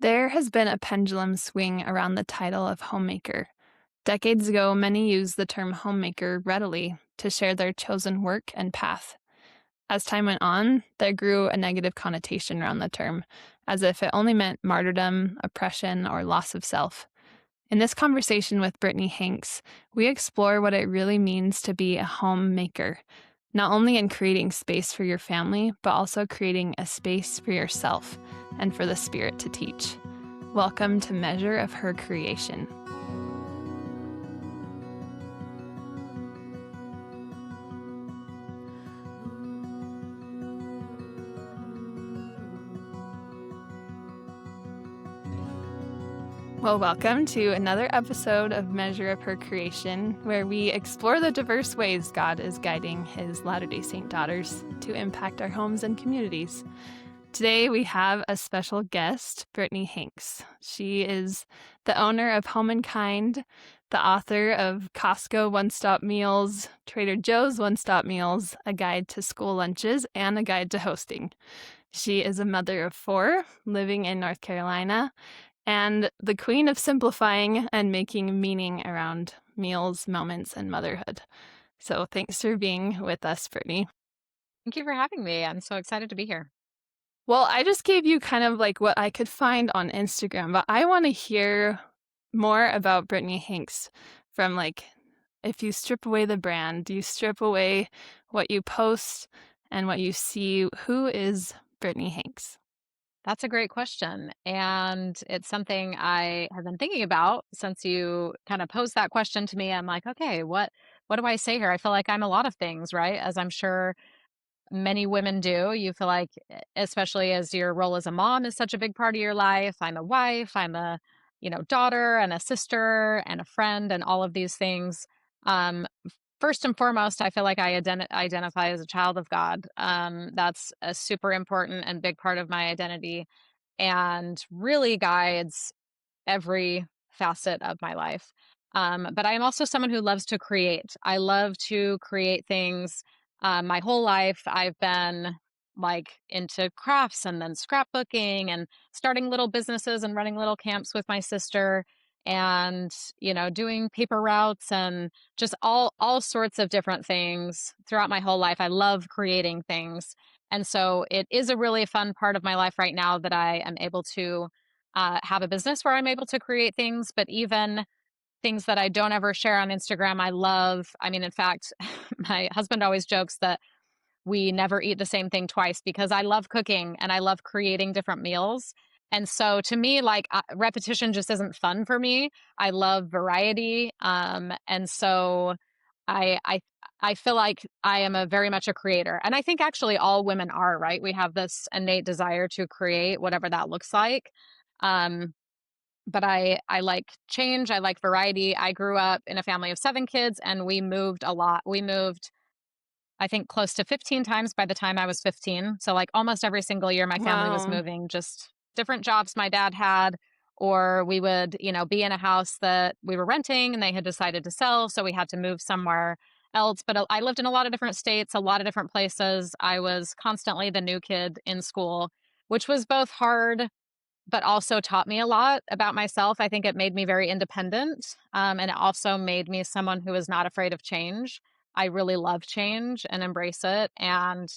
There has been a pendulum swing around the title of homemaker. Decades ago, many used the term homemaker readily to share their chosen work and path. As time went on, there grew a negative connotation around the term, as if it only meant martyrdom, oppression, or loss of self. In this conversation with Brittney Hanks, we explore what it really means to be a homemaker, not only in creating space for your family, but also creating a space for yourself and for the Spirit to teach. Welcome to Measure of Her Creation. Well, welcome to another episode of Measure of Her Creation, where we explore the diverse ways God is guiding His Latter-day Saint daughters to impact our homes and communities. Today, we have a special guest, Brittney Hanks. She is the owner of Home and Kind, the author of Costco One Stop Meals, Trader Joe's One Stop Meals, a guide to school lunches, and a guide to hosting. She is a mother of 4 living in North Carolina, and the queen of simplifying and making meaning around meals, moments, and motherhood. So thanks for being with us, Brittney. Thank you for having me. I'm so excited to be here. Well, I just gave you kind of like what I could find on Instagram, but I want to hear more about Brittney Hanks from like if you strip away the brand, you strip away what you post and what you see, who is Brittney Hanks? That's a great question. And it's something I have been thinking about since you kind of posed that question to me. I'm like, okay, what do I say here? I feel like I'm a lot of things, right? As I'm sure many women do. You feel like, especially as your role as a mom is such a big part of your life. I'm a wife, I'm a, daughter and a sister and a friend and all of these things. First and foremost, I feel like I identify as a child of God. That's a super important and big part of my identity and really guides every facet of my life. But I am also someone who loves to create. I love to create things. My whole life, I've been like into crafts and then scrapbooking and starting little businesses and running little camps with my sister and doing paper routes and just all sorts of different things throughout my whole life. I love creating things, and so it is a really fun part of my life right now that I am able to have a business where I'm able to create things, but even things that I don't ever share on Instagram, I love. I mean, in fact, my husband always jokes that we never eat the same thing twice because I love cooking and I love creating different meals. And so to me, like repetition just isn't fun for me. I love variety. And so I, I, I feel like I am a very much a creator. And I think actually all women are, right? We have this innate desire to create whatever that looks like. Um, but I like change. I like variety. I grew up in a family of 7 kids and we moved a lot. We moved, I think, close to 15 times by the time I was 15. So like almost every single year my family was Wow. moving, just different jobs my dad had, or we would, be in a house that we were renting and they had decided to sell, so we had to move somewhere else. But I lived in a lot of different states, a lot of different places. I was constantly the new kid in school, which was both hard but also taught me a lot about myself. I think it made me very independent. And it also made me someone who is not afraid of change. I really love change and embrace it. And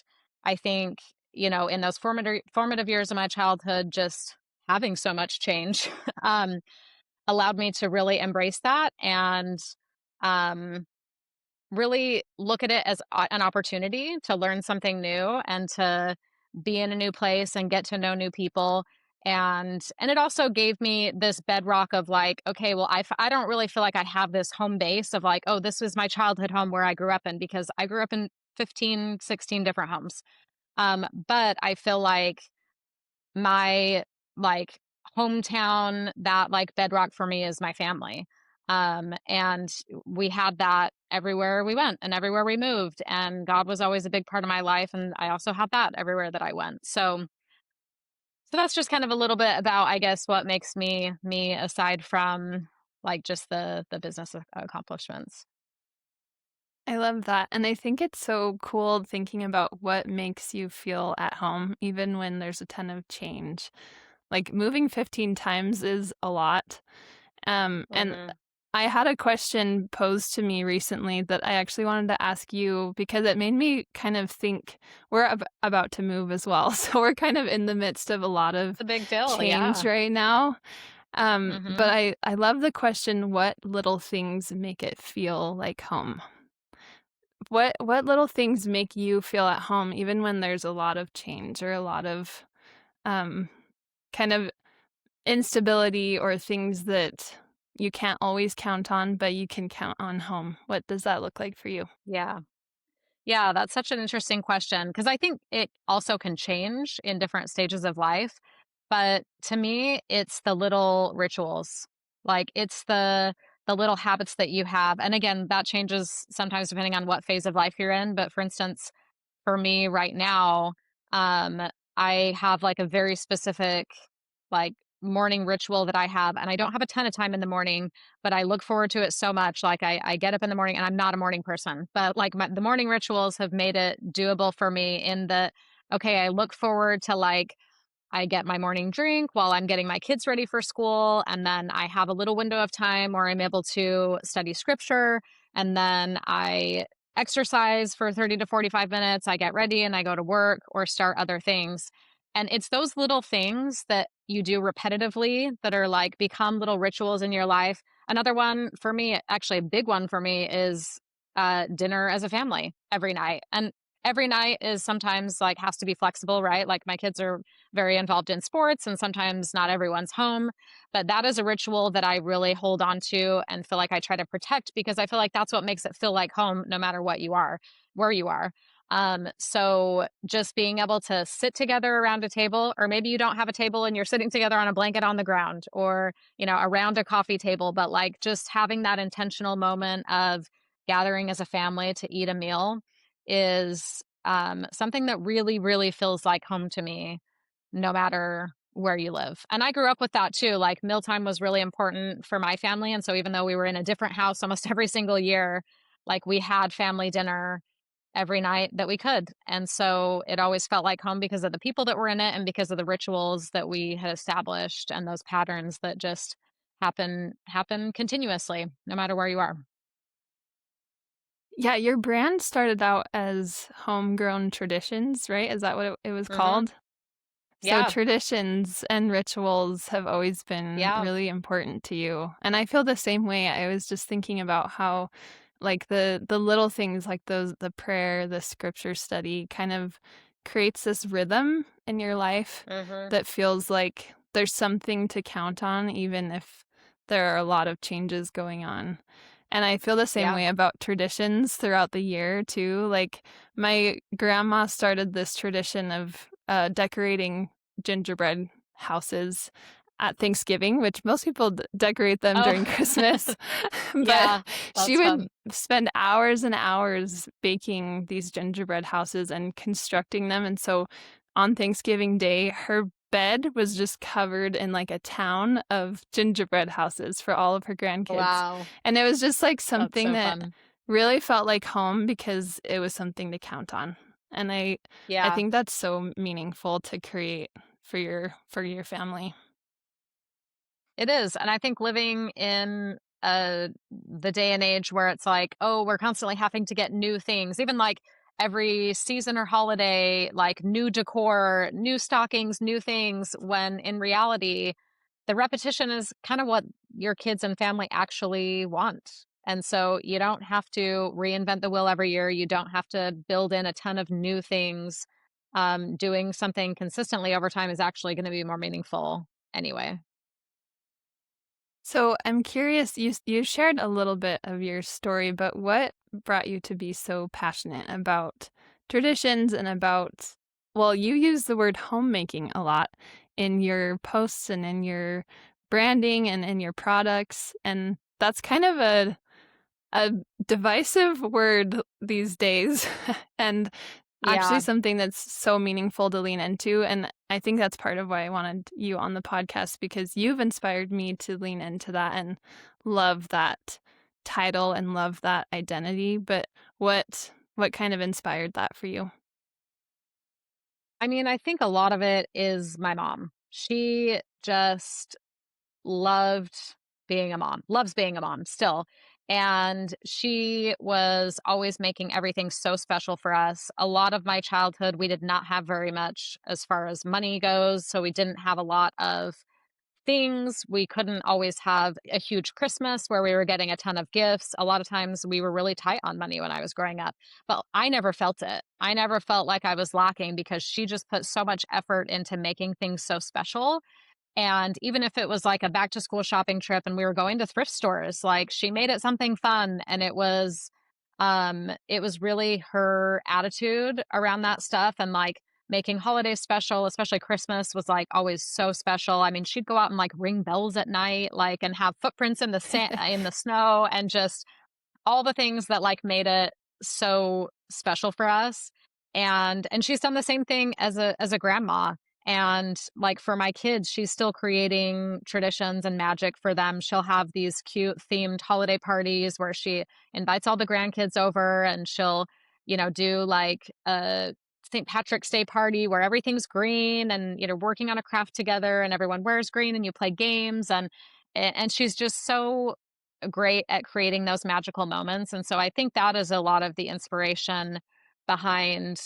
I think, in those formative years of my childhood, just having so much change um, allowed me to really embrace that and um, really look at it as an opportunity to learn something new and to be in a new place and get to know new people. And it also gave me this bedrock of like, okay, well, I don't really feel like I have this home base of like, oh, this was my childhood home where I grew up in, because I grew up in 15, 16 different homes. But I feel like my, like, hometown, that, like, bedrock for me is my family. And we had that everywhere we went and everywhere we moved, and God was always a big part of my life, and I also had that everywhere that I went. So that's just kind of a little bit about, I guess, what makes me me aside from, like, just the business accomplishments. I love that. And I think it's so cool thinking about what makes you feel at home, even when there's a ton of change. Like moving 15 times is a lot. And Mhm. I had a question posed to me recently that I actually wanted to ask you because it made me kind of think we're about to move as well. So we're kind of in the midst of a lot It's of a big deal, change yeah. right now. But Mhm. I love the question, what little things make it feel like home? What little things make you feel at home even when there's a lot of change or a lot of um, kind of instability or things that you can't always count on, but you can count on home? What does that look like for you? Yeah. Yeah, that's such an interesting question because I think it also can change in different stages of life. But to me, it's the little rituals. Like it's the little habits that you have. And again, that changes sometimes depending on what phase of life you're in. But for instance, for me right now, um, I have like a very specific like morning ritual that I have, and I don't have a ton of time in the morning, but I look forward to it so much. Like I get up in the morning, and I'm not a morning person, but like the morning rituals have made it doable for me. In the okay, I look forward to like I get my morning drink while I'm getting my kids ready for school. And then I have a little window of time where I'm able to study scripture. And then I exercise for 30 to 45 minutes. I get ready and I go to work or start other things. And it's those little things that you do repetitively that are like become little rituals in your life. Another one for me, actually, a big one for me is dinner as a family every night. And every night is sometimes like has to be flexible, right? Like my kids are very involved in sports and sometimes not everyone's home. But that is a ritual that I really hold on to and feel like I try to protect because I feel like that's what makes it feel like home no matter what you are, where you are. So just being able to sit together around a table, or maybe you don't have a table and you're sitting together on a blanket on the ground or, around a coffee table, but like just having that intentional moment of gathering as a family to eat a meal is something that really, really feels like home to me no matter where you live. And I grew up with that too. Like mealtime was really important for my family. And so even though we were in a different house almost every single year, like we had family dinner every night that we could. And so it always felt like home because of the people that were in it and because of the rituals that we had established and those patterns that just happen continuously no matter where you are. Yeah, your brand started out as homegrown traditions, right? Is that what it was Mhm. called? So Yeah. traditions and rituals have always been Yeah. really important to you. And I feel the same way. I was just thinking about how like the little things like those the prayer, the scripture study kind of creates this rhythm in your life Mhm. that feels like there's something to count on even if there are a lot of changes going on. And I feel the same Yeah. way about traditions throughout the year too. Like my grandma started this tradition of decorating gingerbread houses at Thanksgiving, which most people decorate them Oh. during Christmas. But Yeah. she That's would fun. spend hours and hours baking these gingerbread houses and constructing them. And so on Thanksgiving Day, her bed was just covered in like a town of gingerbread houses for all of her grandkids. Wow. And it was just like That's something so that fun. really felt like home because it was something to count on. And I Yeah, think that's so meaningful to create for your family. it is. And I think living in the day and age where it's like, oh, we're constantly having to get new things, even like every season or holiday, like new decor, new stockings, new things, when in reality, the repetition is kind of what your kids and family actually want. And so you don't have to reinvent the wheel every year. You don't have to build in a ton of new things. Doing something consistently over time is actually going to be more meaningful anyway. So I'm curious, you shared a little bit of your story, but what brought you to be so passionate about traditions and about, well, you use the word homemaking a lot in your posts and in your branding and in your products. And that's kind of a divisive word these days and actually Yeah, something that's so meaningful to lean into. And I think that's part of why I wanted you on the podcast because you've inspired me to lean into that and love that title and love that identity. But what kind of inspired that for you? I mean, I think a lot of it is my mom. She just loved being a mom, loves being a mom still. And she was always making everything so special for us. A lot of my childhood, we did not have very much as far as money goes. So we didn't have a lot of things. We couldn't always have a huge Christmas where we were getting a ton of gifts. A lot of times we were really tight on money when I was growing up, but I never felt it. I never felt like I was lacking because she just put so much effort into making things so special. And even if it was like a back to school shopping trip and we were going to thrift stores, like she made it something fun. And it was really her attitude around that stuff. And like making holidays special, especially Christmas was like always so special. I mean, she'd go out and like ring bells at night, like, and have footprints in the sand, in the snow, and just all the things that like made it so special for us. And she's done the same thing as a grandma. And like for my kids, she's still creating traditions and magic for them. She'll have these cute themed holiday parties where she invites all the grandkids over, and she'll, do like a St. Patrick's Day party where everything's green, and working on a craft together, and everyone wears green and you play games, and she's just so great at creating those magical moments. And so I think that is a lot of the inspiration behind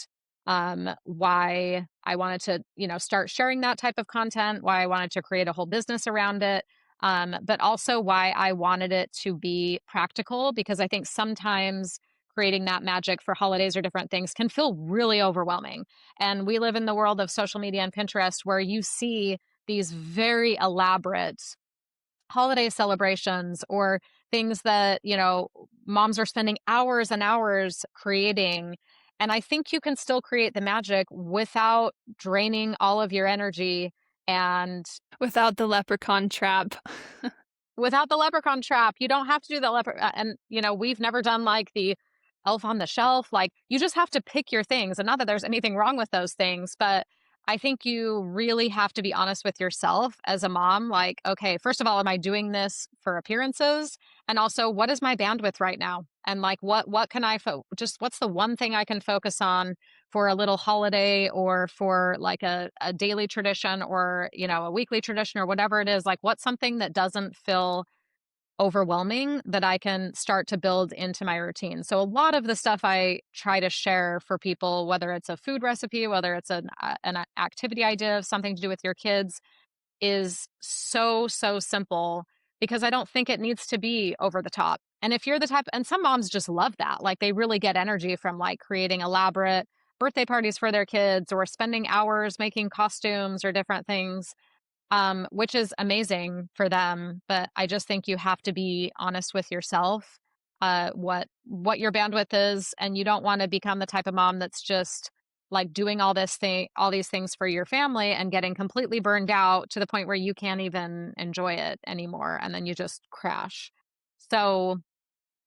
why I wanted to, start sharing that type of content, why I wanted to create a whole business around it. But also why I wanted it to be practical, because I think sometimes creating that magic for holidays or different things can feel really overwhelming. And we live in the world of social media and Pinterest where you see these very elaborate holiday celebrations or things that, moms are spending hours and hours creating. And I think you can still create the magic without draining all of your energy and Without the leprechaun trap. without the leprechaun trap. You don't have to do the and we've never done like the elf on the shelf. Like you just have to pick your things, and not that there's anything wrong with those things, but I think you really have to be honest with yourself as a mom. Like, okay, first of all, am I doing this for appearances? And also, what is my bandwidth right now? And like, what can I just what's the one thing I can focus on for a little holiday, or for like a daily tradition, or a weekly tradition, or whatever it is? Like, what's something that doesn't feel overwhelming that I can start to build into my routine? So a lot of the stuff I try to share for people, whether it's a food recipe, whether it's an activity idea, something to do with your kids, is so, so simple, because I don't think it needs to be over the top. And if you're the type, and some moms just love that, like they really get energy from like creating elaborate birthday parties for their kids, or spending hours making costumes or different things, which is amazing for them. But I just think you have to be honest with yourself, what your bandwidth is, and you don't want to become the type of mom that's just like doing all these things for your family and getting completely burned out to the point where you can't even enjoy it anymore, and then you just crash. So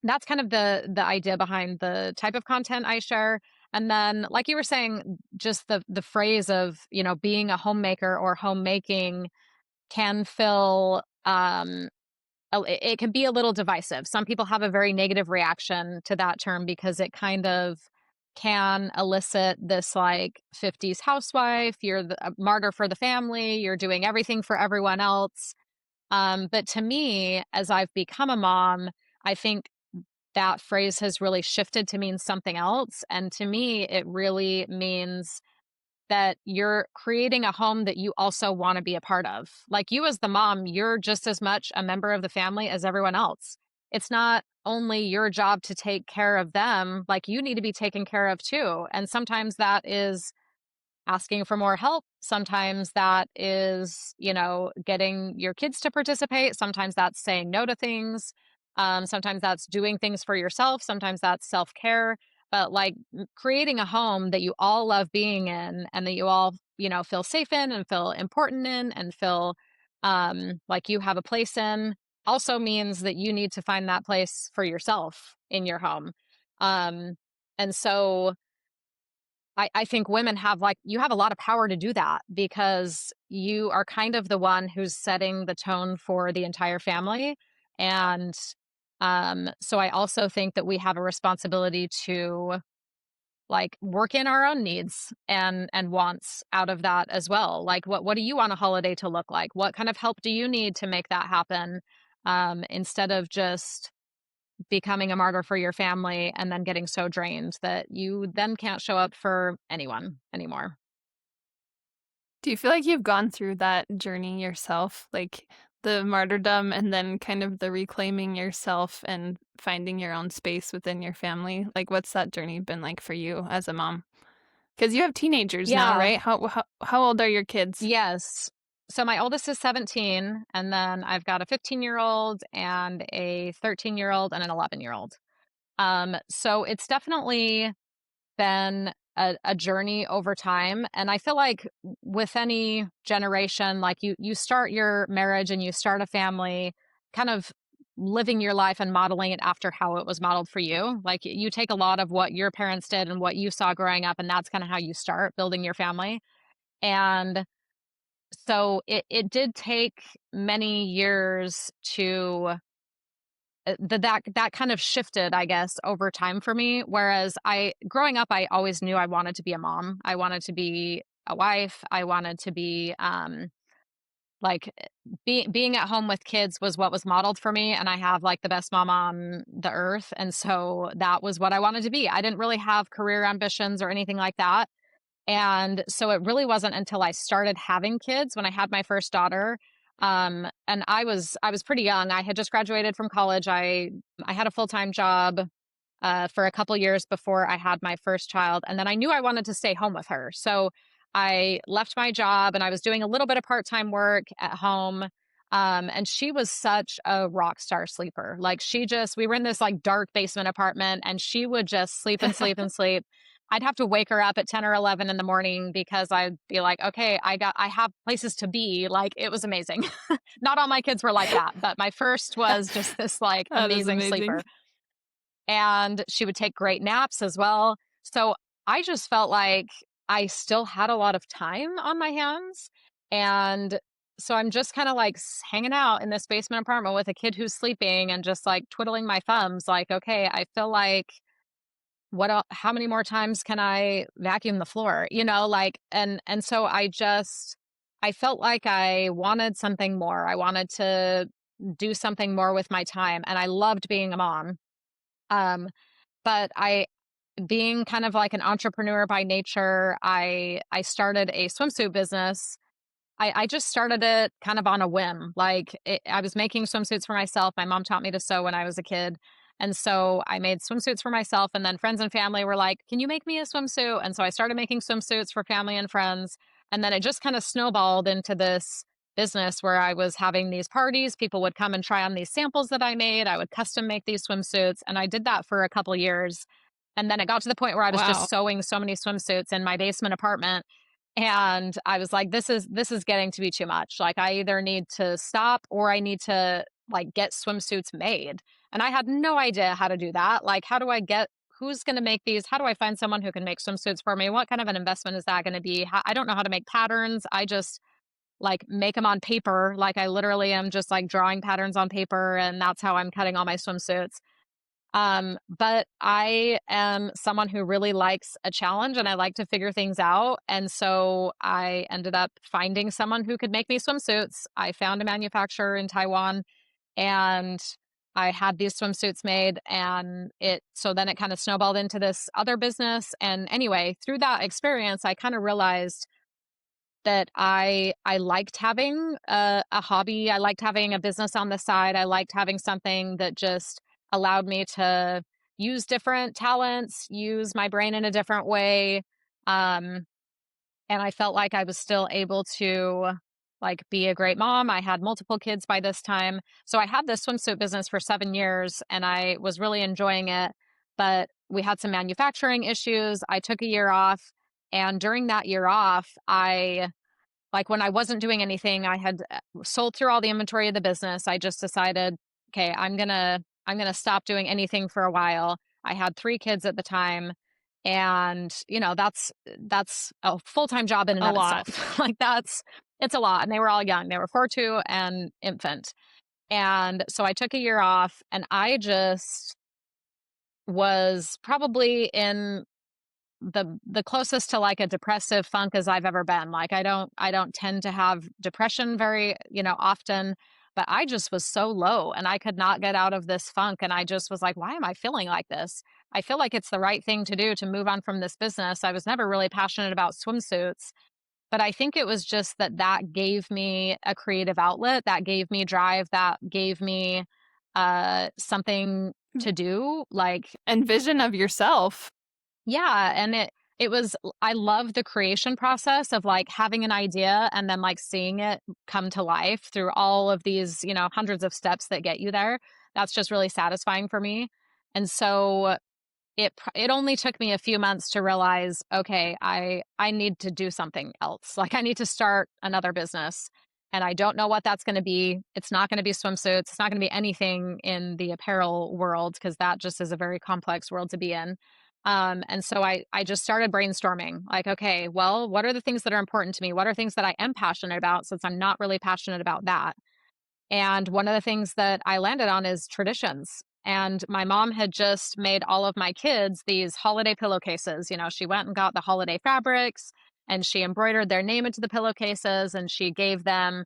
that's kind of the idea behind the type of content I share. And then, like you were saying, just the phrase of, being a homemaker or homemaking can feel it can be a little divisive. Some people have a very negative reaction to that term because it kind of can elicit this like 50s housewife, you're a martyr for the family, you're doing everything for everyone else. But to me, as I've become a mom, I think that phrase has really shifted to mean something else. And to me, it really means that you're creating a home that you also want to be a part of. Like you as the mom, you're just as much a member of the family as everyone else. It's not only your job to take care of them, like you need to be taken care of too. And sometimes that is asking for more help. Sometimes that is, getting your kids to participate. Sometimes that's saying no to things. Sometimes that's doing things for yourself. Sometimes that's self care. But like creating a home that you all love being in, and that you all, feel safe in, and feel important in, and feel like you have a place in, also means that you need to find that place for yourself in your home. Um, and so I think women have you have a lot of power to do that, because you are kind of the one who's setting the tone for the entire family. And so I also think that we have a responsibility to like work in our own needs and wants out of that as well. Like what do you want a holiday to look like? What kind of help do you need to make that happen? Instead of just becoming a martyr for your family and then getting so drained that you then can't show up for anyone anymore. Do you feel like you've gone through that journey yourself? Like the martyrdom and then kind of the reclaiming yourself and finding your own space within your family? Like what's that journey been like for you as a mom? Because you have teenagers now, Yeah. right? How old are your kids? Yes. So my oldest is 17, and then I've got a 15-year-old and a 13-year-old and an 11-year-old. So it's definitely been a journey over time. And I feel like with any generation, like you start your marriage and you start a family kind of living your life and modeling it after how it was modeled for you. Like you take a lot of what your parents did and what you saw growing up, and that's kind of how you start building your family. And so it did take many years to that kind of shifted, I guess, over time for me. Whereas I growing up, I always knew I wanted to be a mom. I wanted to be a wife. I wanted to be like being at home with kids was what was modeled for me, and I have like the best mom on the earth, and so that was what I wanted to be. I didn't really have career ambitions or anything like that. And so it really wasn't until I started having kids when I had my first daughter. And I was pretty young. I had just graduated from college. I had a full-time job for a couple years before I had my first child. And then I knew I wanted to stay home with her. So I left my job and I was doing a little bit of part time work at home. And she was such a rock star sleeper. Like we were in this like dark basement apartment and she would just sleep and sleep and sleep. I'd have to wake her up at 10 or 11 in the morning because I'd be like, okay, I have places to be. Like it was amazing. Not all my kids were like that, but my first was just this like That is amazing amazing. sleeper, and she would take great naps as well. So I just felt like I still had a lot of time on my hands. And so I'm just kind of like hanging out in this basement apartment with a kid who's sleeping and just like twiddling my thumbs, like, okay, I feel like how many more times can I vacuum the floor? Like, and so I felt like I wanted something more. I wanted to do something more with my time. And I loved being a mom. Um, but being kind of like an entrepreneur by nature, I started a swimsuit business. I just started it kind of on a whim. I was making swimsuits for myself. My mom taught me to sew when I was a kid. And so I made swimsuits for myself. And then friends and family were like, can you make me a swimsuit? And so I started making swimsuits for family and friends. And then it just kind of snowballed into this business where I was having these parties. People would come and try on these samples that I made. I would custom make these swimsuits. And I did that for a couple years. And then it got to the point where I was Wow. just sewing so many swimsuits in my basement apartment, and I was like, this is getting to be too much. Like I either need to stop or I need to like get swimsuits made. And I had no idea how to do that. Like who's going to make these? How do I find someone who can make swimsuits for me? What kind of an investment is that going to be? I don't know how to make patterns. I just like make them on paper. Like I literally am just like drawing patterns on paper, and that's how I'm cutting all my swimsuits. But I am someone who really likes a challenge and I like to figure things out. And so I ended up finding someone who could make me swimsuits. I found a manufacturer in Taiwan, and I had these swimsuits made, and so then it kind of snowballed into this other business. And anyway, through that experience, I kind of realized that I liked having a hobby. I liked having a business on the side. I liked having something that just allowed me to use different talents, use my brain in a different way. Um, and I felt like I was still able to like be a great mom. I had multiple kids by this time. So I had this swimsuit business for 7 years and I was really enjoying it. But we had some manufacturing issues. I took a year off. And during that year off, when I wasn't doing anything, I had sold through all the inventory of the business. I just decided, okay, I'm gonna stop doing anything for a while. I had 3 kids at the time, and that's a full-time job in and A of lot. itself. It's a lot, and they were all young. They were 4, 2, and infant. And so I took a year off, and I just was probably in the closest to like a depressive funk as I've ever been. Like I don't tend to have depression very, often, but I just was so low and I could not get out of this funk. And I just was like, why am I feeling like this? I feel like it's the right thing to do to move on from this business. I was never really passionate about swimsuits, but I think it was just that gave me a creative outlet, that gave me drive, that gave me something to do. Like, And vision of yourself. yeah, and it was I love the creation process of like having an idea and then like seeing it come to life through all of these, hundreds of steps that get you there. That's just really satisfying for me. And so it only took me a few months to realize, okay, I need to do something else. Like I need to start another business. And I don't know what that's going to be. It's not going to be swimsuits. It's not going to be anything in the apparel world because that just is a very complex world to be in. And so I just started brainstorming like, okay, well, what are the things that are important to me? What are things that I am passionate about since I'm not really passionate about that? And one of the things that I landed on is traditions. And my mom had just made all of my kids these holiday pillowcases. She went and got the holiday fabrics and she embroidered their name into the pillowcases and she gave them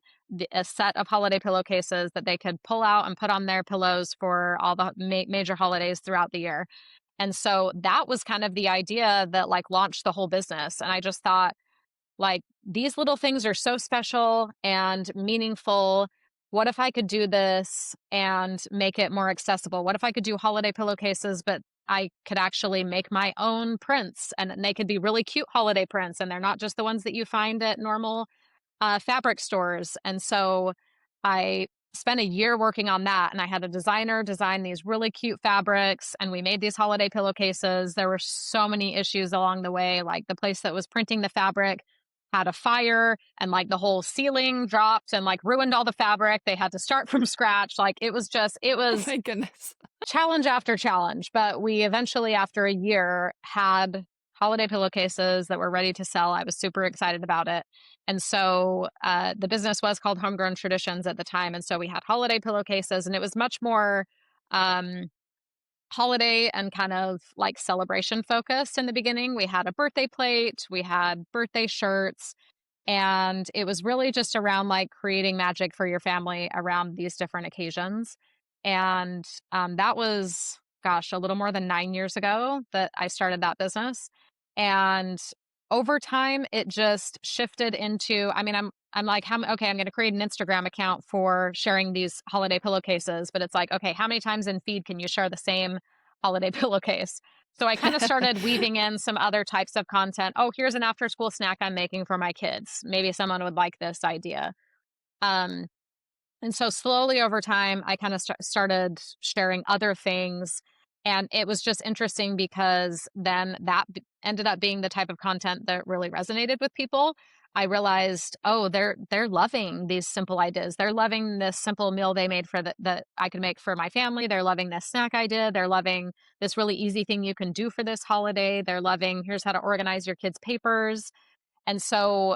a set of holiday pillowcases that they could pull out and put on their pillows for all the major holidays throughout the year. And so that was kind of the idea that like launched the whole business. And I just thought, like, these little things are so special and meaningful. What if I could do this and make it more accessible? What if I could do holiday pillowcases, but I could actually make my own prints and they could be really cute holiday prints and they're not just the ones that you find at normal fabric stores. And so I spent a year working on that. And I had a designer design these really cute fabrics and we made these holiday pillowcases. There were so many issues along the way. Like the place that was printing the fabric had a fire and like the whole ceiling dropped and like ruined all the fabric. They had to start from scratch. Like it Oh was my goodness. challenge after challenge. But we eventually, after a year, had holiday pillowcases that were ready to sell. I was super excited about it. And so the business was called Homegrown Traditions at the time. And so we had holiday pillowcases, and it was much more um, holiday and kind of like celebration focused in the beginning. We had a birthday plate, we had birthday shirts, and it was really just around like creating magic for your family around these different occasions. And that was, gosh, a little more than 9 years ago that I started that business. And over time, it just shifted into, I mean, I'm like, okay, I'm going to create an Instagram account for sharing these holiday pillowcases, but it's like, okay, how many times in feed can you share the same holiday pillowcase? So I kind of started weaving in some other types of content. Oh, here's an after school snack I'm making for my kids. Maybe someone would like this idea. Um, and so slowly over time, I kind of started sharing other things. And it was just interesting because then that ended up being the type of content that really resonated with people. I realized, oh, they're loving these simple ideas. They're loving this simple meal they made for that I could make for my family. They're loving this snack idea. They're loving this really easy thing you can do for this holiday. They're loving here's how to organize your kids' papers. And so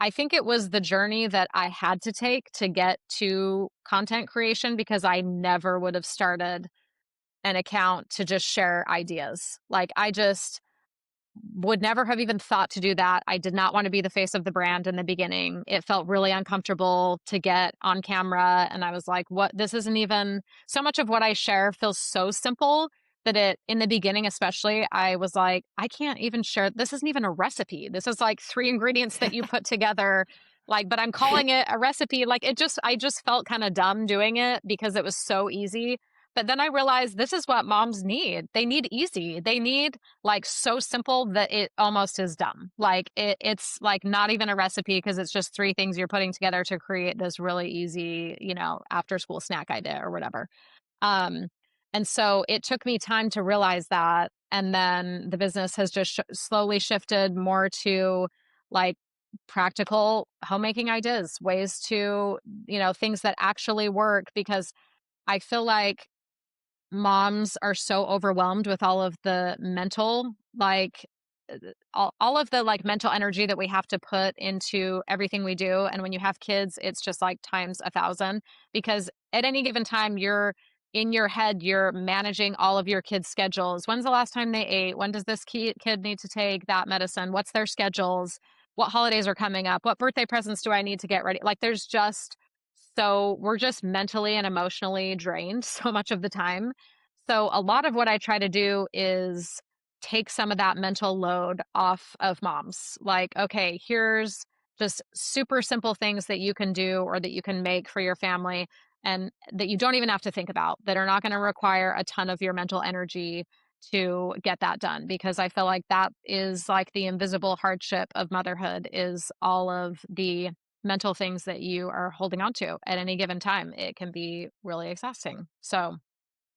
I think it was the journey that I had to take to get to content creation because I never would have started an account to just share ideas. Like I just would never have even thought to do that. I did not want to be the face of the brand in the beginning. It felt really uncomfortable to get on camera. And I was like, what? This isn't even so much of what I share feels so simple that in the beginning, especially, I was like, I can't even share. This isn't even a recipe. This is like three ingredients that you put together. Like, but I'm calling it a recipe. Like I just felt kind of dumb doing it because it was so easy. But then I realized this is what moms need. They need easy. They need like so simple that it almost is dumb. Like it's like not even a recipe because it's just three things you're putting together to create this really easy, after school snack idea or whatever. Um, and so it took me time to realize that. And then the business has just slowly shifted more to like practical homemaking ideas, ways to, things that actually work because I feel like moms are so overwhelmed with all of the mental, like all of the like mental energy that we have to put into everything we do. And when you have kids, it's just like times 1,000 because at any given time, you're in your head, you're managing all of your kids' schedules. When's the last time they ate? When does this kid need to take that medicine? What's their schedules? What holidays are coming up? What birthday presents do I need to get ready? Like, there's just so we're just mentally and emotionally drained so much of the time. So, a lot of what I try to do is take some of that mental load off of moms. Like, okay, here's just super simple things that you can do or that you can make for your family and that you don't even have to think about, that are not going to require a ton of your mental energy to get that done. Because I feel like that is like the invisible hardship of motherhood, is all of the mental things that you are holding on to at any given time. It can be really exhausting. So,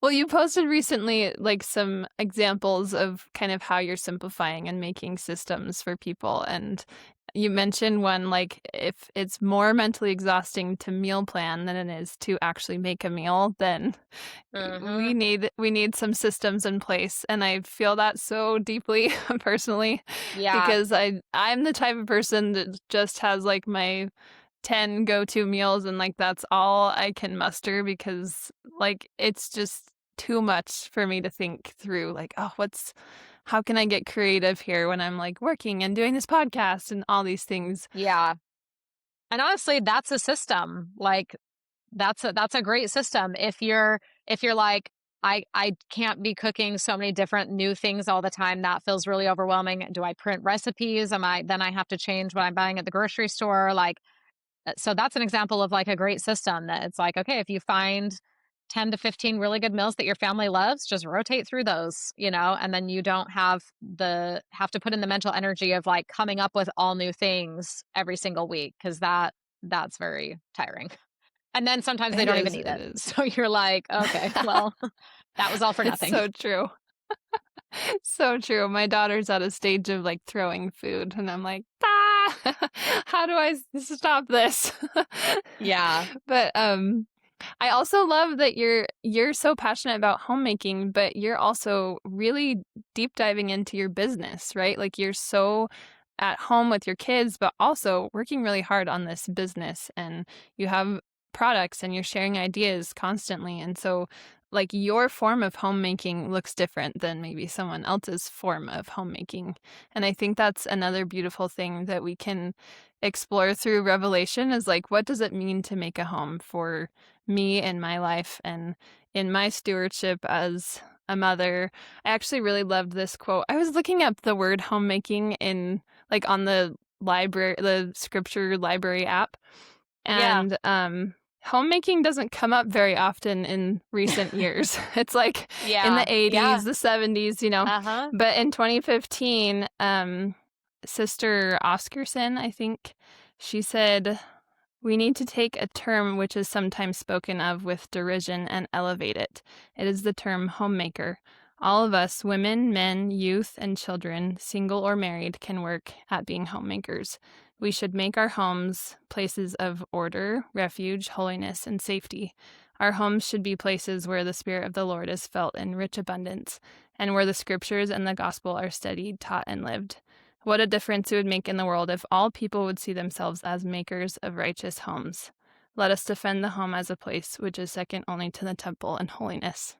Well, you posted recently like some examples of kind of how you're simplifying and making systems for people. And you mentioned one like if it's more mentally exhausting to meal plan than it is to actually make a meal, then mhm, we need some systems in place. And I feel that so deeply personally yeah, because I'm the type of person that just has like my 10 go-to meals and like that's all I can muster because like it's just too much for me to think through like oh what's how can I get creative here when I'm like working and doing this podcast and all these things. yeah. And honestly, that's a system. Like, that's a great system. If you're like, I can't be cooking so many different new things all the time. That feels really overwhelming. Do I print recipes? Am I then I have to change what I'm buying at the grocery store? Like, so that's an example of like a great system that it's like, okay, if you find 10 to 15 really good meals that your family loves, just rotate through those, and then you don't have to put in the mental energy of like coming up with all new things every single week, because that's very tiring. And then sometimes they It don't even is, eat it it. is. So you're like, okay, well, that was all for It's nothing. so true. So true. My daughter's at a stage of like throwing food and I'm like, ah, how do I stop this? Yeah. But I also love that you're so passionate about homemaking, but you're also really deep diving into your business, right? Like you're so at home with your kids, but also working really hard on this business and you have products and you're sharing ideas constantly. And so like your form of homemaking looks different than maybe someone else's form of homemaking. And I think that's another beautiful thing that we can explore through Revelation is like what does it mean to make a home for me in my life and in my stewardship as a mother. I actually really loved this quote. I was looking up the word homemaking in like on the scripture library app, Yeah. and homemaking doesn't come up very often in recent years. It's like in Yeah. the Yeah. 80s, the 70s. Uh-huh. But in 2015, Sister Oscarson, I think, she said we need to take a term which is sometimes spoken of with derision and elevate it. It is the term homemaker. All of us, women, men, youth, and children, single or married, can work at being homemakers. We should make our homes places of order, refuge, holiness, and safety. Our homes should be places where the Spirit of the Lord is felt in rich abundance, and where the Scriptures and the Gospel are studied, taught, and lived. What a difference it would make in the world if all people would see themselves as makers of righteous homes. Let us defend the home as a place which is second only to the temple in holiness.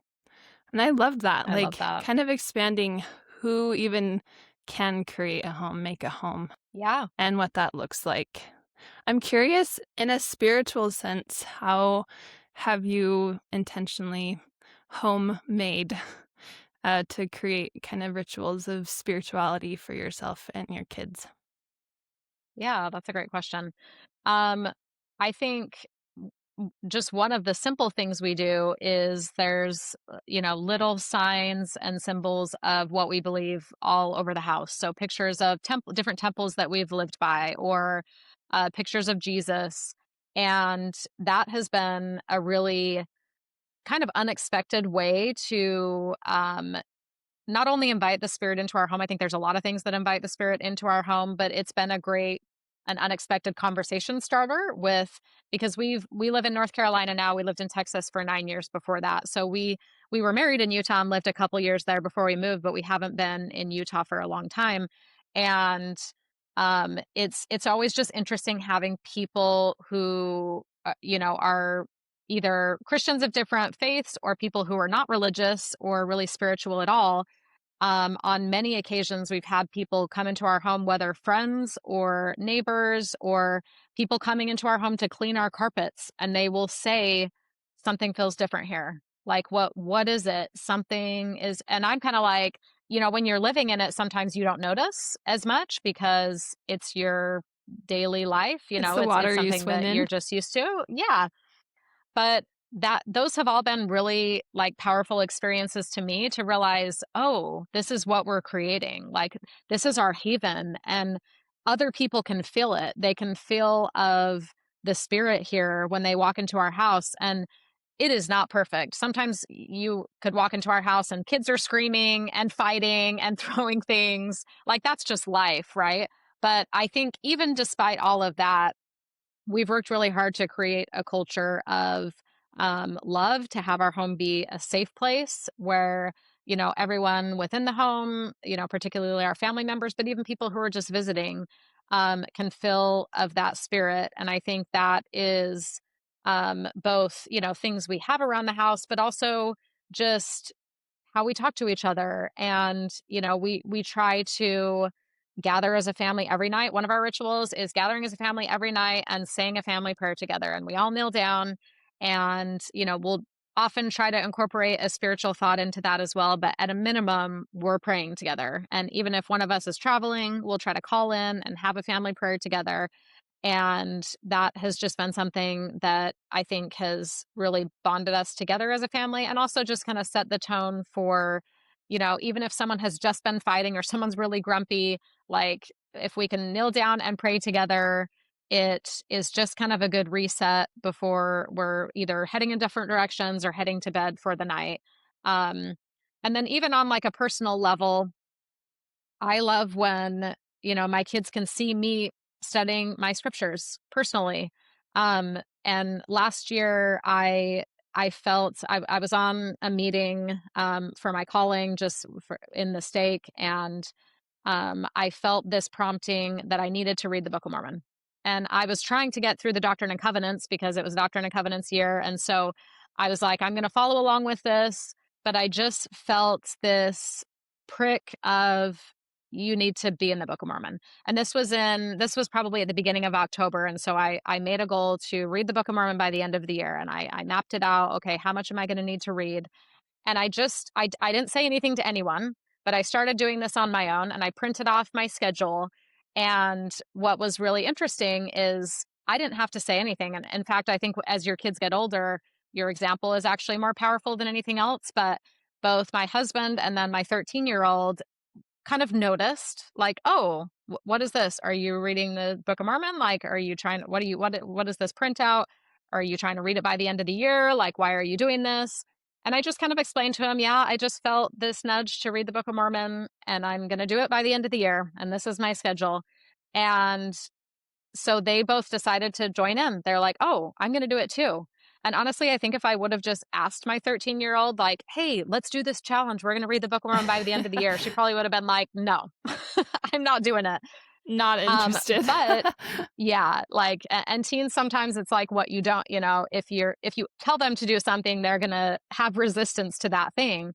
And I loved that, I love like that. kind of expanding who even can create a home, make a home, Yeah. and what that looks like. I'm curious, in a spiritual sense, how have you intentionally homemade to create kind of rituals of spirituality for yourself and your kids? Yeah, that's a great question. Um, I think just one of the simple things we do is there's, little signs and symbols of what we believe all over the house. So pictures of different temples that we've lived by, or pictures of Jesus. And that has been a really kind of unexpected way to not only invite the spirit into our home. I think there's a lot of things that invite the spirit into our home, but it's been an unexpected conversation starter with, because we live in North Carolina now. We lived in Texas for 9 years before that. So we were married in Utah and lived a couple years there before we moved, but we haven't been in Utah for a long time. And it's always just interesting having people who, are either Christians of different faiths or people who are not religious or really spiritual at all. On many occasions, we've had people come into our home, whether friends or neighbors or people coming into our home to clean our carpets, and they will say, something feels different here. Like, what is it? Something is, and I'm kind of like, when you're living in it, sometimes you don't notice as much because it's your daily life. It's the It's water you something swim that you're in. just used to. Yeah. But those have all been really like powerful experiences to me to realize, oh, this is what we're creating. Like this is our haven, and other people can feel it. They can feel of the spirit here when they walk into our house, and it is not perfect. Sometimes you could walk into our house and kids are screaming and fighting and throwing things. Like that's just life, right? But I think even despite all of that, we've worked really hard to create a culture of love, to have our home be a safe place where, everyone within the home, particularly our family members, but even people who are just visiting, can feel of that spirit. And I think that is both, things we have around the house, but also just how we talk to each other. And, we try to gather as a family every night. One of our rituals is gathering as a family every night and saying a family prayer together. And we all kneel down and, we'll often try to incorporate a spiritual thought into that as well. But at a minimum, we're praying together. And even if one of us is traveling, we'll try to call in and have a family prayer together. And that has just been something that I think has really bonded us together as a family, and also just kind of set the tone for, even if someone has just been fighting or someone's really grumpy, like if we can kneel down and pray together, it is just kind of a good reset before we're either heading in different directions or heading to bed for the night. Um, and then even on like a personal level, I love when, my kids can see me studying my scriptures personally. And last year I felt I was on a meeting for my calling just in the stake, and I felt this prompting that I needed to read the Book of Mormon. And I was trying to get through the Doctrine and Covenants because it was Doctrine and Covenants year. And so I was like, I'm going to follow along with this. But I just felt this prick of, you need to be in the Book of Mormon. And this was probably at the beginning of October. And so I made a goal to read the Book of Mormon by the end of the year. And I mapped it out. Okay, how much am I going to need to read? And I didn't say anything to anyone, but I started doing this on my own, and I printed off my schedule. And what was really interesting is I didn't have to say anything. And in fact, I think as your kids get older, your example is actually more powerful than anything else. But both my husband and then my 13-year-old kind of noticed, like, oh, what is this? Are you reading the Book of Mormon? Like, are you trying, what is this printout? Are you trying to read it by the end of the year? Like, why are you doing this? And I just kind of explained to him, yeah, I just felt this nudge to read the Book of Mormon, and I'm going to do it by the end of the year. And this is my schedule. And so they both decided to join in. They're like, oh, I'm going to do it too. And honestly, I think if I would have just asked my 13-year-old, like, hey, let's do this challenge, we're going to read the Book of Mormon by the end of the year, she probably would have been like, no, I'm not doing it. Not interested. But yeah, like, and teens, sometimes it's like what you don't, if you tell them to do something, they're going to have resistance to that thing.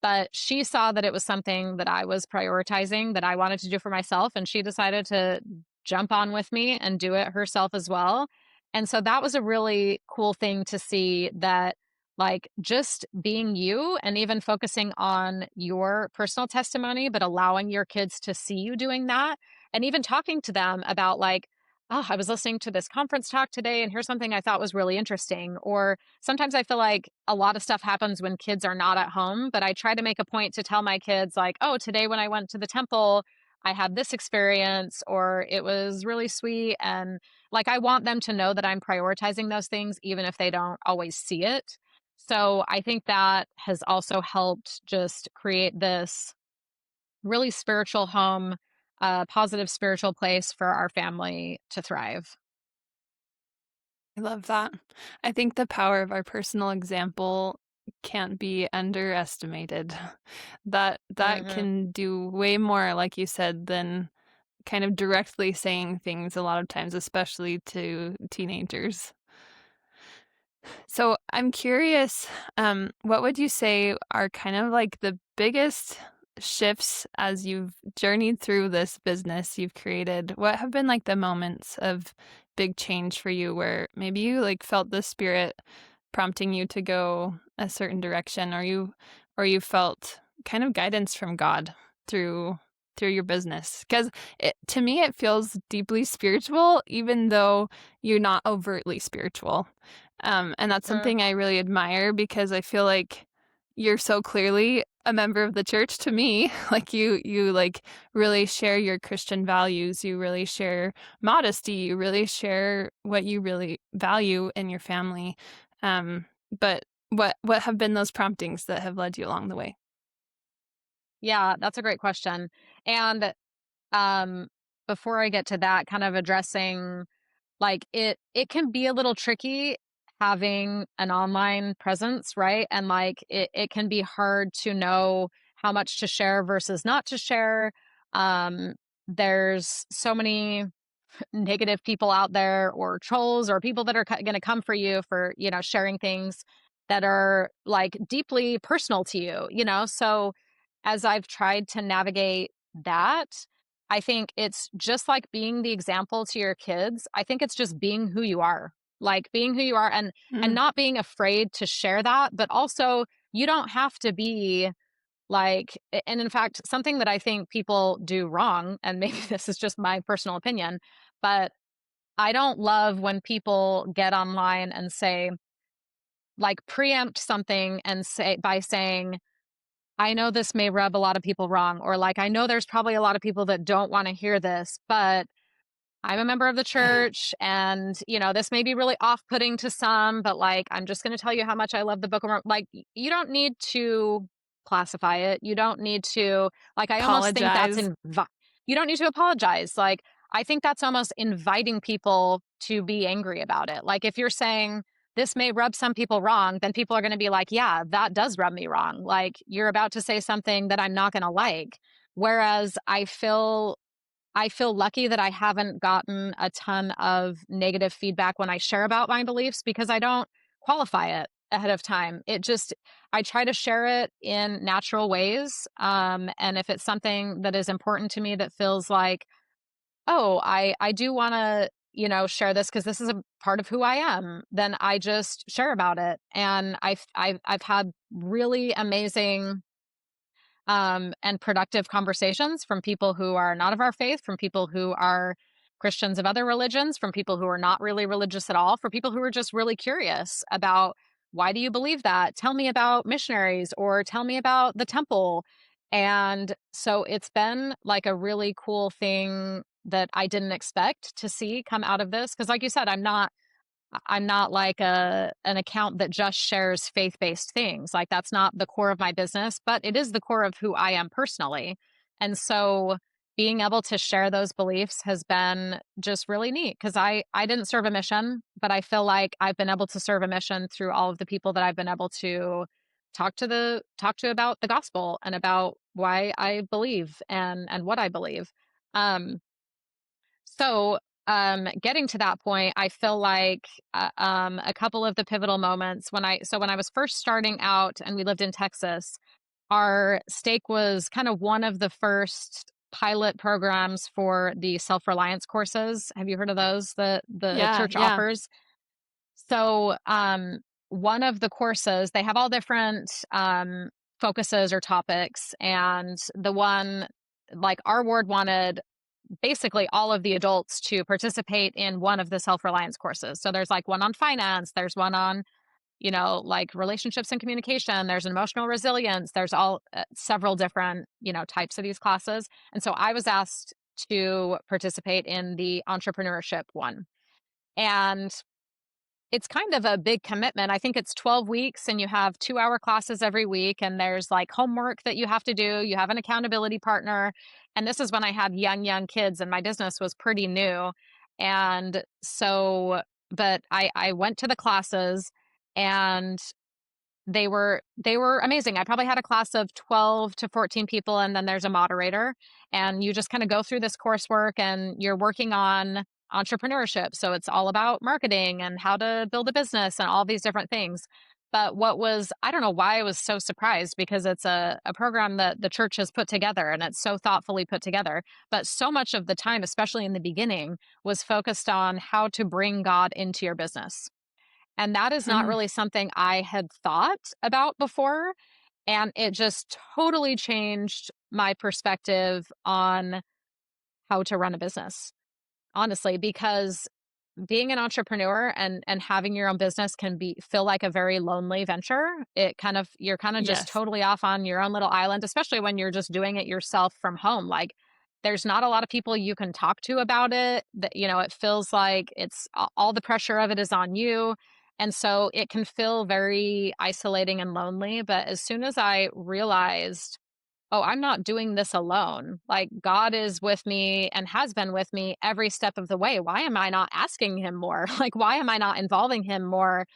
But she saw that it was something that I was prioritizing, that I wanted to do for myself. And she decided to jump on with me and do it herself as well. And so that was a really cool thing to see, that like just being you and even focusing on your personal testimony, but allowing your kids to see you doing that. And even talking to them about like, oh, I was listening to this conference talk today, and here's something I thought was really interesting. Or sometimes I feel like a lot of stuff happens when kids are not at home, but I try to make a point to tell my kids, like, oh, today when I went to the temple, I had this experience, or it was really sweet. And like, I want them to know that I'm prioritizing those things, even if they don't always see it. So I think that has also helped just create this really spiritual home, positive spiritual place for our family to thrive. I love that. I think the power of our personal example can't be underestimated. That Hmm. can do way more, like you said, than kind of directly saying things a lot of times, especially to teenagers. So I'm curious, what would you say are kind of like the biggest shifts as you've journeyed through this business you've created? What have been like the moments of big change for you where maybe you like felt the spirit prompting you to go a certain direction, or you felt kind of guidance from God through through your business? Because to me it feels deeply spiritual, even though you're not overtly spiritual. And that's Mm, something I really admire because I feel like you're so clearly a member of the church to me. Like you like really share your Christian values. You really share modesty. You really share what you really value in your family. But what have been those promptings that have led you along the way? yeah, that's a great question. And um, before I get to that, kind of addressing like it can be a little tricky having an online presence, right? And like it can be hard to know how much to share versus not to share. Um, there's so many negative people out there or trolls or people that are going to come for you for, sharing things that are like deeply personal to you, So as I've tried to navigate that, I think it's just like being the example to your kids. I think it's just being who you are. Like being who you are and Mm, not being afraid to share that, but also you don't have to be like and in fact, something that I think people do wrong, and maybe this is just my personal opinion, but I don't love when people get online and say, like, preempt something and say by saying, I know this may rub a lot of people wrong, or like, I know there's probably a lot of people that don't want to hear this, but I'm a member of the church and, this may be really off-putting to some, but like, I'm just going to tell you how much I love the Book of Mormon. Like, you don't need to classify it. You don't need to, like, I almost think apologize. you don't need to apologize. Like, I think that's almost inviting people to be angry about it. Like, if you're saying this may rub some people wrong, then people are going to be like, yeah, that does rub me wrong. Like, you're about to say something that I'm not going to like. Whereas I feel lucky that I haven't gotten a ton of negative feedback when I share about my beliefs because I don't qualify it ahead of time. I try to share it in natural ways. And if it's something that is important to me that feels like, oh, I do want to, share this because this is a part of who I am, then I just share about it. And I've had really amazing and productive conversations from people who are not of our faith, from people who are Christians of other religions, from people who are not really religious at all, for people who are just really curious about why do you believe that? Tell me about missionaries or tell me about the temple. And so it's been like a really cool thing that I didn't expect to see come out of this. Cause like you said, I'm not like an account that just shares faith-based things. Like that's not the core of my business, but it is the core of who I am personally. And so being able to share those beliefs has been just really neat because I didn't serve a mission, but I feel like I've been able to serve a mission through all of the people that I've been able to talk to about the gospel and about why I believe and what I believe. Um so, getting to that point, I feel like a couple of the pivotal moments when I was first starting out and we lived in Texas, our stake was kind of one of the first pilot programs for the self-reliance courses. Have you heard of those that the Yeah, church yeah. offers? So, one of the courses, they have all different focuses or topics, and the one like our ward wanted basically all of the adults to participate in one of the self-reliance courses. So there's like one on finance, there's one on, like relationships and communication, there's emotional resilience, there's all several different, types of these classes. And so I was asked to participate in the entrepreneurship one. And it's kind of a big commitment. I think it's 12 weeks and you have 2-hour classes every week and there's like homework that you have to do. You have an accountability partner. And this is when I had young kids and my business was pretty new. And so, but I went to the classes and they were amazing. I probably had a class of 12 to 14 people and then there's a moderator and you just kind of go through this coursework and you're working on entrepreneurship. So it's all about marketing and how to build a business and all these different things. But I don't know why I was so surprised because it's a program that the church has put together and it's so thoughtfully put together. But so much of the time, especially in the beginning, was focused on how to bring God into your business. And that is not Mm, really something I had thought about before. And it just totally changed my perspective on how to run a business, honestly, because being an entrepreneur and having your own business can feel like a very lonely venture. You're kind of just yes. totally off on your own little island, especially when you're just doing it yourself from home. Like there's not a lot of people you can talk to about it. That it feels like all the pressure of it is on you. And so it can feel very isolating and lonely. But as soon as I realized, oh, I'm not doing this alone. Like God is with me and has been with me every step of the way. Why am I not asking him more? Like, why am I not involving him more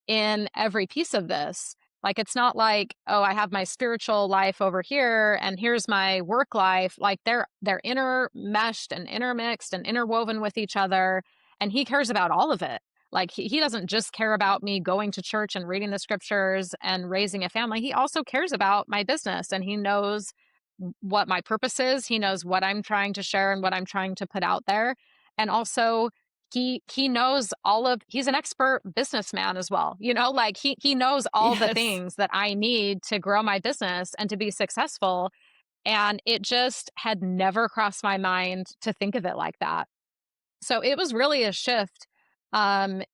in every piece of this? Like, it's not like, oh, I have my spiritual life over here and here's my work life. Like they're intermeshed and intermixed and interwoven with each other. And he cares about all of it. Like he doesn't just care about me going to church and reading the scriptures and raising a family. He also cares about my business and he knows what my purpose is. He knows what I'm trying to share and what I'm trying to put out there. And also he knows he's an expert businessman as well. Like he knows all the Yes. things that I need to grow my business and to be successful. And it just had never crossed my mind to think of it like that. So it was really a shift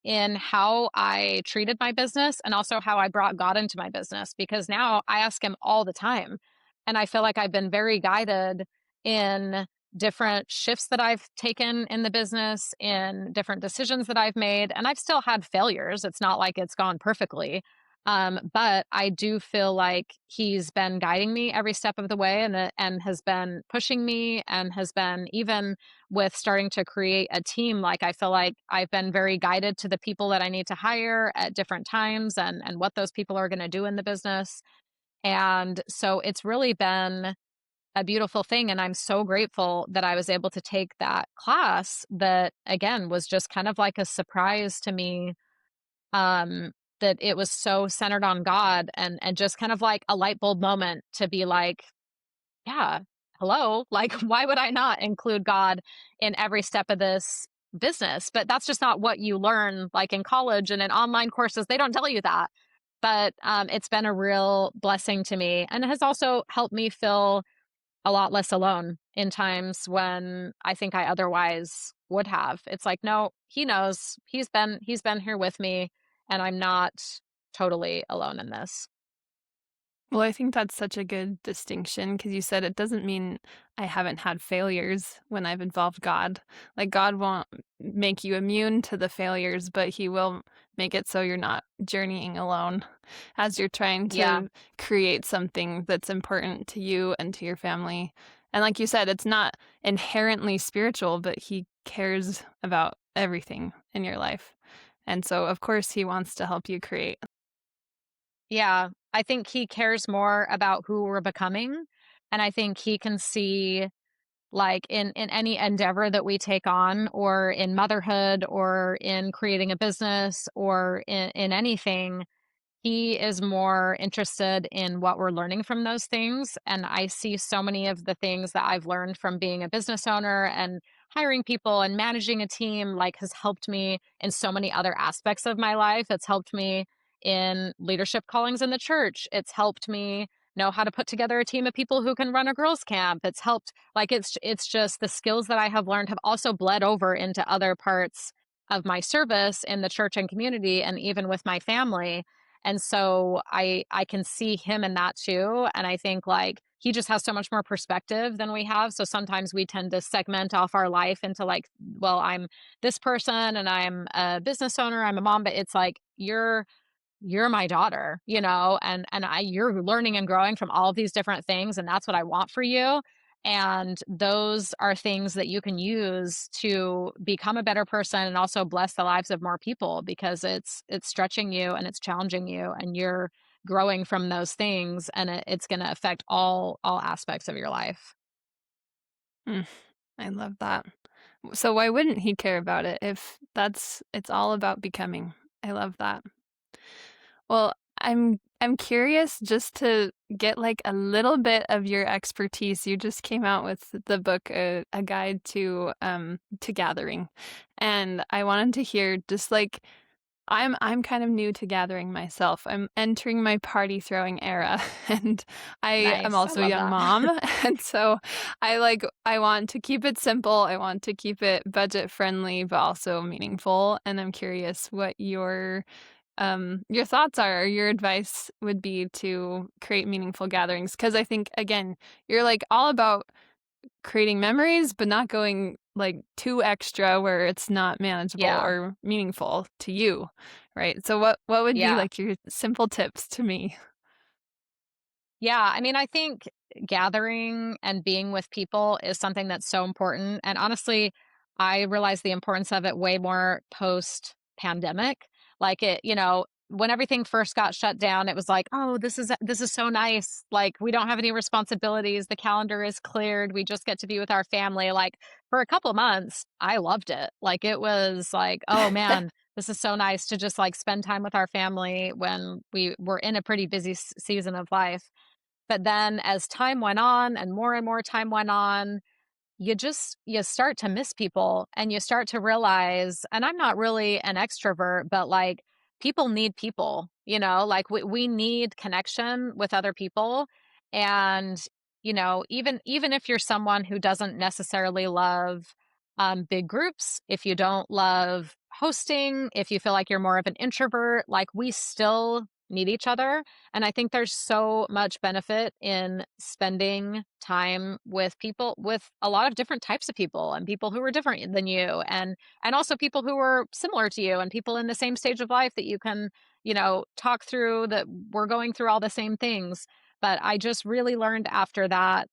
in how I treated my business and also how I brought God into my business because now I ask him all the time. And I feel like I've been very guided in different shifts that I've taken in the business, in different decisions that I've made. And I've still had failures. It's not like it's gone perfectly. But I do feel like he's been guiding me every step of the way and has been pushing me and has been even with starting to create a team. Like I feel like I've been very guided to the people that I need to hire at different times and what those people are going to do in the business. And so it's really been a beautiful thing. And I'm so grateful that I was able to take that class that again was just kind of like a surprise to me. Um, that it was so centered on God and just kind of like a light bulb moment to be like, yeah, hello. Like, why would I not include God in every step of this business? But that's just not what you learn, like in college and in online courses. They don't tell you that. But it's been a real blessing to me and it has also helped me feel a lot less alone in times when I think I otherwise would have. It's like, no, he knows. He's been here with me and I'm not totally alone in this. Well, I think that's such a good distinction because you said it doesn't mean I haven't had failures when I've involved God. Like, God won't make you immune to the failures, but He will make it so you're not journeying alone as you're trying Yeah. to create something that's important to you and to your family. And like you said, it's not inherently spiritual, but He cares about everything in your life. And so, of course, He wants to help you create. Yeah, I think he cares more about who we're becoming, and I think he can see, like, in any endeavor that we take on or in motherhood or in creating a business or in anything, he is more interested in what we're learning from those things, and I see so many of the things that I've learned from being a business owner and hiring people and managing a team, like, has helped me in so many other aspects of my life. It's helped me in leadership callings in the church. It's helped me know how to put together a team of people who can run a girls' camp. It's helped it's just the skills that I have learned have also bled over into other parts of my service in the church and community and even with my family. And so I can see him in that too. And I think like he just has so much more perspective than we have. So sometimes we tend to segment off our life into like, well, I'm this person and I'm a business owner, I'm a mom, but it's like you're my daughter, and you're learning and growing from all of these different things, and that's what I want for you. And those are things that you can use to become a better person and also bless the lives of more people because it's stretching you and it's challenging you and you're growing from those things and it's going to affect all aspects of your life. Mm, I love that. So why wouldn't he care about it if it's all about becoming? I love that. Well, I'm curious just to get like a little bit of your expertise. You just came out with the book, a guide to gathering, and I wanted to hear just like I'm kind of new to gathering myself. I'm entering my party throwing era, and I am Nice. I also a love young that. mom, and so I want to keep it simple. I want to keep it budget friendly, but also meaningful. And I'm curious what your thoughts are or your advice would be to create meaningful gatherings. Because I think again, you're like all about creating memories, but not going like too extra where it's not manageable Yeah. or meaningful to you, right? So what would be Yeah. like your simple tips to me? Yeah, I mean, I think gathering and being with people is something that's so important. And honestly, I realized the importance of it way more post pandemic. Like when everything first got shut down, it was like, "Oh, this is so nice. Like we don't have any responsibilities. The calendar is cleared. We just get to be with our family." Like for a couple months, I loved it. Like it was like, "Oh man, this is so nice to just like spend time with our family when we were in a pretty busy season of life." But then as time went on and more time went on, you start to miss people and you start to realize, and I'm not really an extrovert, but like people need people, like we need connection with other people. And even if you're someone who doesn't necessarily love big groups, if you don't love hosting, if you feel like you're more of an introvert, like we still need each other. And I think there's so much benefit in spending time with people, with a lot of different types of people, and people who are different than you, and also people who are similar to you, and people in the same stage of life that you can, talk through, that we're going through all the same things. But I just really learned after that,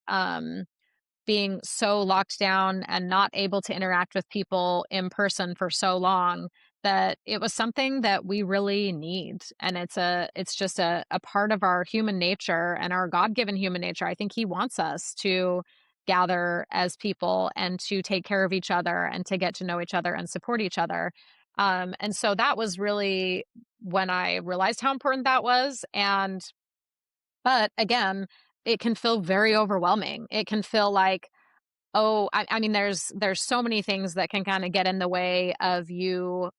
being so locked down and not able to interact with people in person for so long, that it was something that we really need. And it's just a part of our human nature and our God-given human nature. I think he wants us to gather as people and to take care of each other and to get to know each other and support each other. And so that was really when I realized how important that was. But again, it can feel very overwhelming. It can feel like, oh, I mean, there's so many things that can kind of get in the way of you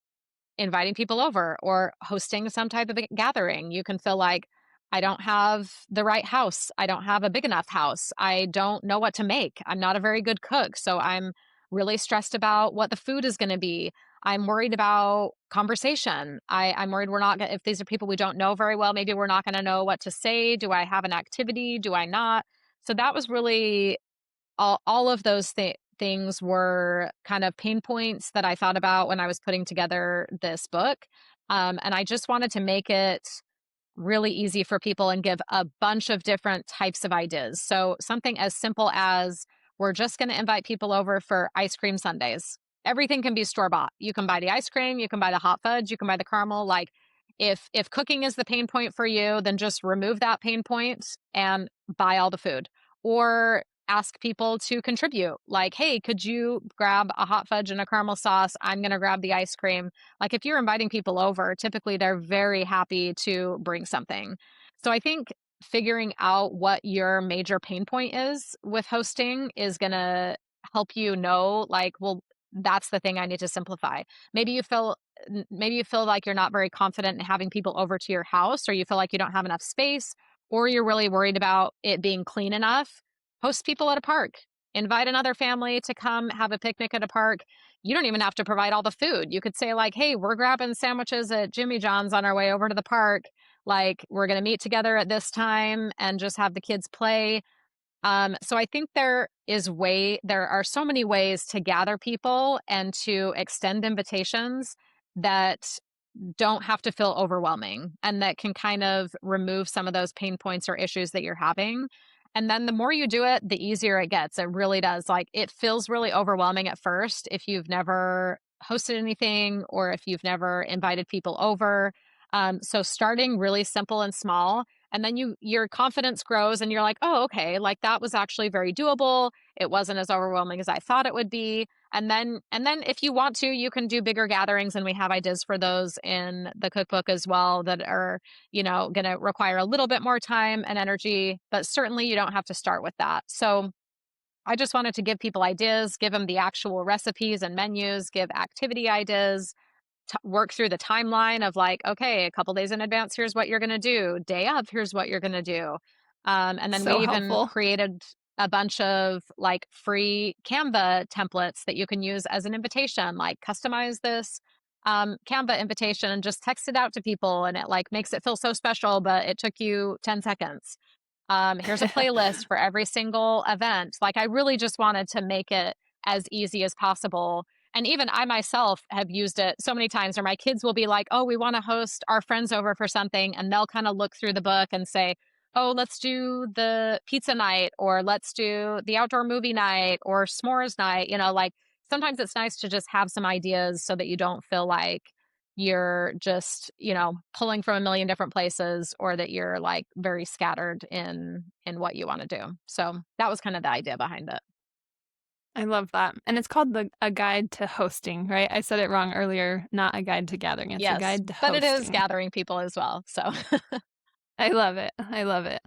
inviting people over or hosting some type of a gathering. You can feel like, I don't have the right house. I don't have a big enough house. I don't know what to make. I'm not a very good cook. So I'm really stressed about what the food is going to be. I'm worried about conversation. I'm worried we're not gonna, if these are people we don't know very well, maybe we're not going to know what to say. Do I have an activity? Do I not? So that was really all of those things were kind of pain points that I thought about when I was putting together this book. And I just wanted to make it really easy for people and give a bunch of different types of ideas. So something as simple as, we're just going to invite people over for ice cream sundaes. Everything can be store bought. You can buy the ice cream, you can buy the hot fudge, you can buy the caramel. Like if cooking is the pain point for you, then just remove that pain point and buy all the food. Or ask people to contribute. Like, hey, could you grab a hot fudge and a caramel sauce? I'm going to grab the ice cream. Like if you're inviting people over, typically they're very happy to bring something. So I think figuring out what your major pain point is with hosting is going to help you know, like, well, that's the thing I need to simplify. Maybe you feel maybe you feel like you're not very confident in having people over to your house, or you feel like you don't have enough space, or you're really worried about it being clean enough. Host people at a park. Invite another family to come have a picnic at a park. You don't even have to provide all the food. You could say, like, hey, we're grabbing sandwiches at Jimmy John's on our way over to the park. Like, we're going to meet together at this time and just have the kids play. So I think there are so many ways to gather people and to extend invitations that don't have to feel overwhelming, and that can kind of remove some of those pain points or issues that you're having. And then the more you do it, the easier it gets. It really does. Like it feels really overwhelming at first if you've never hosted anything or if you've never invited people over. So starting really simple and small, and then your confidence grows and you're like, oh, okay, like that was actually very doable. It wasn't as overwhelming as I thought it would be. And then if you want to, you can do bigger gatherings, and we have ideas for those in the cookbook as well that are, going to require a little bit more time and energy, but certainly you don't have to start with that. So I just wanted to give people ideas, give them the actual recipes and menus, give activity ideas, work through the timeline of like, okay, a couple days in advance, here's what you're going to do. Day of, here's what you're going to do. And then we So even helpful. created a bunch of like free Canva templates that you can use as an invitation, like customize this Canva invitation and just text it out to people. And it like makes it feel so special, but it took you 10 seconds. Here's a playlist for every single event. Like, I really just wanted to make it as easy as possible. And even I myself have used it so many times where my kids will be like, oh, we want to host our friends over for something. And they'll kind of look through the book and say, oh, let's do the pizza night, or let's do the outdoor movie night, or s'mores night. Like sometimes it's nice to just have some ideas so that you don't feel like you're just, pulling from a million different places, or that you're like very scattered in what you want to do. So that was kind of the idea behind it. I love that. And it's called A Guide to Hosting, right? I said it wrong earlier, not a guide to gathering. It's a Yes, guide to but it is hosting. gathering people as well. So I love it. I love it.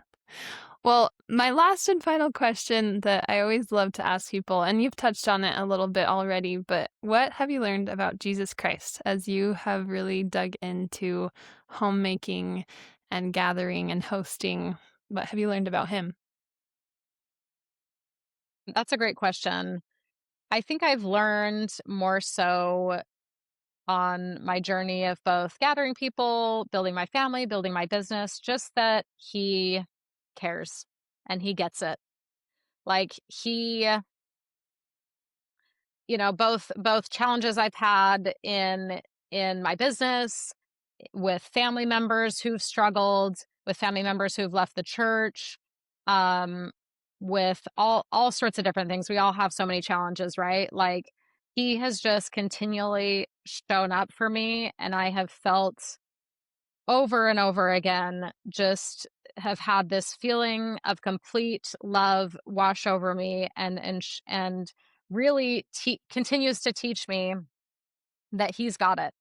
Well, my last and final question that I always love to ask people, and you've touched on it a little bit already, but what have you learned about Jesus Christ as you have really dug into homemaking and gathering and hosting? What have you learned about him? that's a great question. I think I've learned more so on my journey of both gathering people, building my family, building my business, just that he cares and he gets it. Like he, both challenges I've had in my business, with family members who've struggled, with family members who've left the church, um, with all sorts of different things. We all have so many challenges, right? Like he has just continually shown up for me, and I have felt over and over again, just have had this feeling of complete love wash over me, and really continues to teach me that he's got it.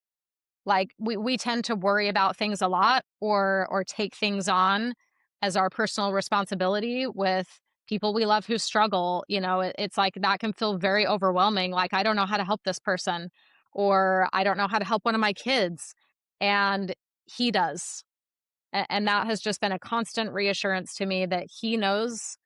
Like we tend to worry about things a lot, or take things on as our personal responsibility with people we love who struggle. It's like that can feel very overwhelming. Like, I don't know how to help this person, or I don't know how to help one of my kids. And he does. And that has just been a constant reassurance to me that he knows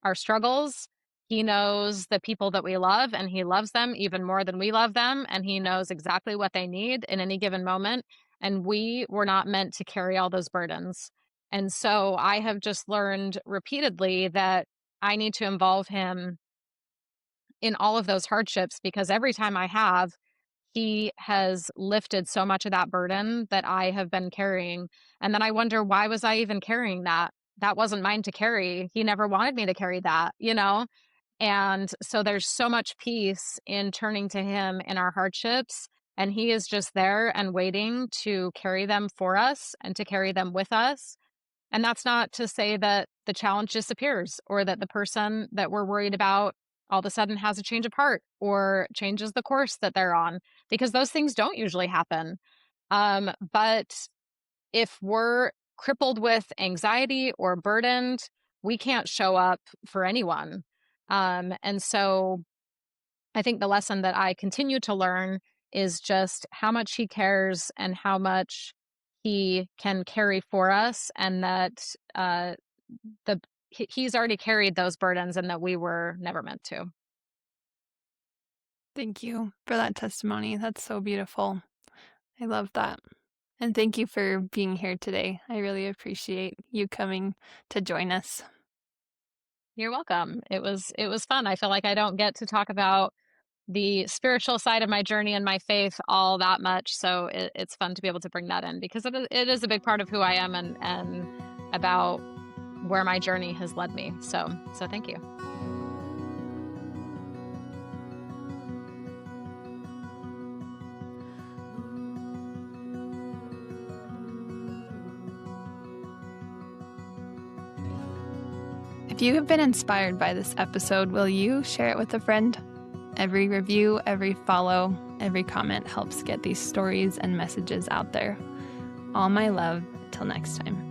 our struggles. He knows the people that we love, and he loves them even more than we love them. And he knows exactly what they need in any given moment. And we were not meant to carry all those burdens. And so I have just learned repeatedly that I need to involve him in all of those hardships, because every time I have, he has lifted so much of that burden that I have been carrying. And then I wonder, why was I even carrying that? That wasn't mine to carry. He never wanted me to carry that. And so there's so much peace in turning to him in our hardships. And he is just there and waiting to carry them for us and to carry them with us. And that's not to say that the challenge disappears, or that the person that we're worried about all of a sudden has a change of heart or changes the course that they're on, because those things don't usually happen. But if we're crippled with anxiety or burdened, we can't show up for anyone. And so I think the lesson that I continue to learn is just how much he cares and how much he can carry for us, and that he's already carried those burdens, and that we were never meant to. Thank you for that testimony. That's so beautiful. I love that. And thank you for being here today. I really appreciate you coming to join us. You're welcome. It was fun. I feel like I don't get to talk about the spiritual side of my journey and my faith all that much, so it's fun to be able to bring that in, because it is a big part of who I am, and about where my journey has led me. So thank you. If you have been inspired by this episode, will you share it with a friend? Every review, every follow, every comment helps get these stories and messages out there. All my love. Till next time.